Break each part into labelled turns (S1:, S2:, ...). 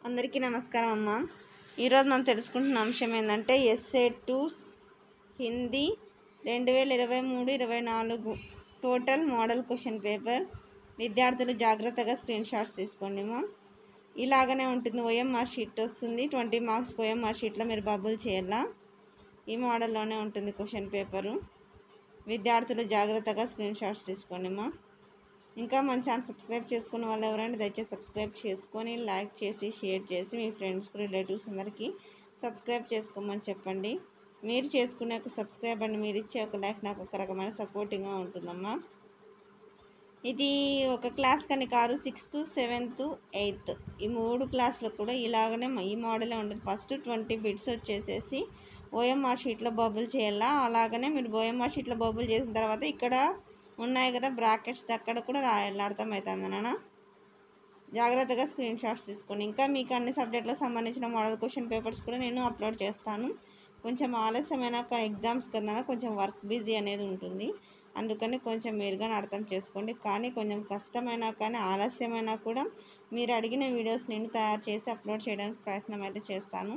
S1: అందరికీ నమస్కారం అమ్మ. ఈరోజు మనం తెలుసుకుంటున్న అంశం ఏంటంటే SA2 Hindi 2023-24 total model question paper. విద్యార్థులు జాగ్రత్తగా స్క్రీన్ షాట్స్ తీసుకోండి అమ్మ. ఇలాగనే ఉంటుంది. OMR షీట్ వస్తుంది. 20 మార్క్స్ OMR షీట్లో మీరు బబుల్ చేయాలా. ఈ మోడల్లోనే ఉంటుంది క్వశ్చన్ పేపరు. విద్యార్థులు జాగ్రత్తగా స్క్రీన్ షాట్స్ తీసుకోండి అమ్మ. ఇంకా మన ఛానల్ సబ్స్క్రైబ్ చేసుకున్న వాళ్ళు ఎవరైనా దయచేసి సబ్స్క్రైబ్ చేసుకొని లైక్ చేసి షేర్ చేసి మీ ఫ్రెండ్స్కి రిలేటివ్స్ అందరికీ సబ్స్క్రైబ్ చేసుకోమని చెప్పండి. మీరు చేసుకునే ఒక సబ్స్క్రైబ్ అండి, మీరు ఇచ్చే ఒక లైక్ నాకు ఒక రకమైన సపోర్టింగ్గా ఉంటుందమ్మా. ఇది ఒక క్లాస్ కానీ కాదు, 6th, 7th, 8th ఈ 3 క్లాసులకు కూడా ఇలాగనే ఈ మోడలే ఉంటుంది. ఫస్ట్ 20 బిట్స్ వచ్చేసేసి OMR షీట్లో బబుల్ చేయాలా. అలాగనే మీరు OMR షీట్లో బబుల్ చేసిన తర్వాత ఇక్కడ ఉన్నాయి కదా బ్రాకెట్స్, అక్కడ కూడా రాయాలి. అర్థమవుతుంది నాన్న. జాగ్రత్తగా స్క్రీన్ షాట్స్ తీసుకోండి. ఇంకా మీకు అన్ని సబ్జెక్టులకు సంబంధించిన మోడల్ క్వశ్చన్ పేపర్స్ కూడా నేను అప్లోడ్ చేస్తాను. కొంచెం ఆలస్యమైన ఎగ్జామ్స్ కన్నా కొంచెం వర్క్ బిజీ అనేది ఉంటుంది. అందుకని కొంచెం మీరుగా అర్థం చేసుకోండి. కానీ కొంచెం కష్టమైనా కానీ ఆలస్యమైనా కూడా మీరు అడిగిన వీడియోస్ నేను తయారు చేసి అప్లోడ్ చేయడానికి ప్రయత్నం అయితే చేస్తాను.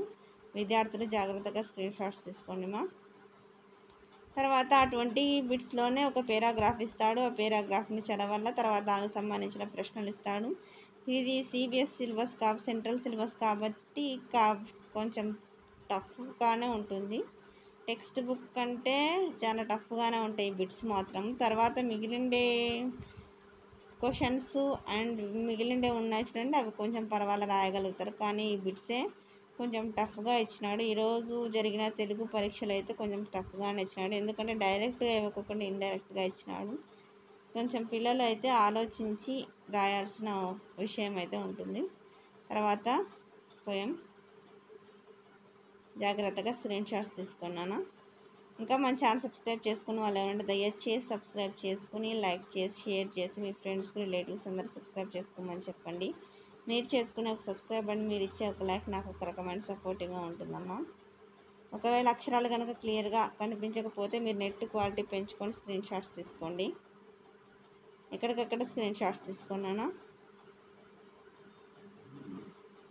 S1: విద్యార్థులు జాగ్రత్తగా స్క్రీన్ షాట్స్ తీసుకోండి మా. తర్వాత 20 బిట్స్లోనే ఒక పేరాగ్రాఫ్ ఇస్తాడు. ఆ పేరాగ్రాఫ్ని చదవాల. తర్వాత దానికి సంబంధించిన ప్రశ్నలు ఇస్తాడు. ఇది CBSE సిలబస్ సెంట్రల్ సిలబస్ కాబట్టి కొంచెం టఫ్గానే ఉంటుంది. టెక్స్ట్ బుక్ కంటే చాలా టఫ్గానే ఉంటాయి బిట్స్ మాత్రం. తర్వాత మిగిలిండే క్వశ్చన్స్ అండ్ మిగిలిండే ఉన్నాయి చూడండి, అవి కొంచెం పర్వాలేదు రాయగలుగుతారు. కానీ ఈ బిట్సే కొంచెం టఫ్గా ఇచ్చినాడు. ఈరోజు జరిగిన తెలుగు పరీక్షలు అయితే కొంచెం టఫ్గానే ఇచ్చినాడు. ఎందుకంటే డైరెక్ట్గా ఇవ్వకుండా ఇండైరెక్ట్గా ఇచ్చినాడు. కొంచెం పిల్లలు అయితే ఆలోచించి రాయాల్సిన విషయం అయితే ఉంటుంది. తర్వాత పోయం జాగ్రత్తగా స్క్రీన్ షాట్స్ తీసుకున్నాను. ఇంకా మన ఛానల్ సబ్స్క్రైబ్ చేసుకుని వాళ్ళు ఎవరంటే దయచేసి సబ్స్క్రైబ్ చేసుకుని లైక్ చేసి షేర్ చేసి మీ ఫ్రెండ్స్కి రిలేటివ్స్ అందరూ సబ్స్క్రైబ్ చేసుకోమని చెప్పండి. మీరు చేసుకునే ఒక సబ్స్క్రైబ్ అని మీరు ఇచ్చే ఒక లైక్ నాకు ఒక రకమైన సపోర్టివ్గా ఉంటుందమ్మా. ఒకవేళ అక్షరాలు కనుక క్లియర్గా కనిపించకపోతే మీరు నెట్ క్వాలిటీ పెంచుకొని స్క్రీన్ షాట్స్ తీసుకోండి. ఎక్కడికక్కడ స్క్రీన్ షాట్స్ తీసుకున్నాను.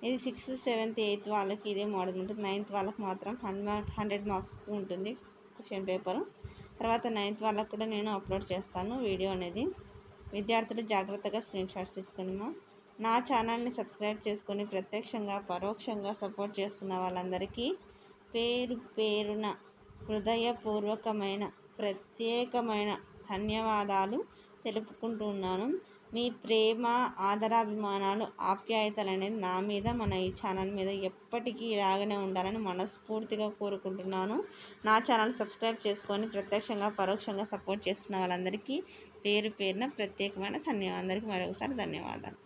S1: ఇది 6th, 7th, 8th వాళ్ళకి ఇదే మోడల్ ఉంటుంది. 9th వాళ్ళకి మాత్రం 100 మార్క్స్ ఉంటుంది క్వశ్చన్ పేపరు. తర్వాత 9th వాళ్ళకు కూడా నేను అప్లోడ్ చేస్తాను వీడియో అనేది. విద్యార్థులు జాగ్రత్తగా స్క్రీన్ షాట్స్ తీసుకున్నాము. నా ఛానల్ని సబ్స్క్రైబ్ చేసుకొని ప్రత్యక్షంగా పరోక్షంగా సపోర్ట్ చేస్తున్న వాళ్ళందరికీ పేరు పేరున హృదయపూర్వకమైన ప్రత్యేకమైన ధన్యవాదాలు తెలుపుకుంటున్నాను. మీ ప్రేమ, ఆదరాభిమానాలు, ఆప్యాయతలు అనేది నా మీద, మన ఈ ఛానల్ మీద ఎప్పటికీ ఇలాగనే ఉండాలని మనస్ఫూర్తిగా కోరుకుంటున్నాను. నా ఛానల్ సబ్స్క్రైబ్ చేసుకొని ప్రత్యక్షంగా పరోక్షంగా సపోర్ట్ చేస్తున్న వాళ్ళందరికీ పేరు పేరున ప్రత్యేకమైన ధన్యవాదాలు. అందరికీ మరొకసారి ధన్యవాదాలు.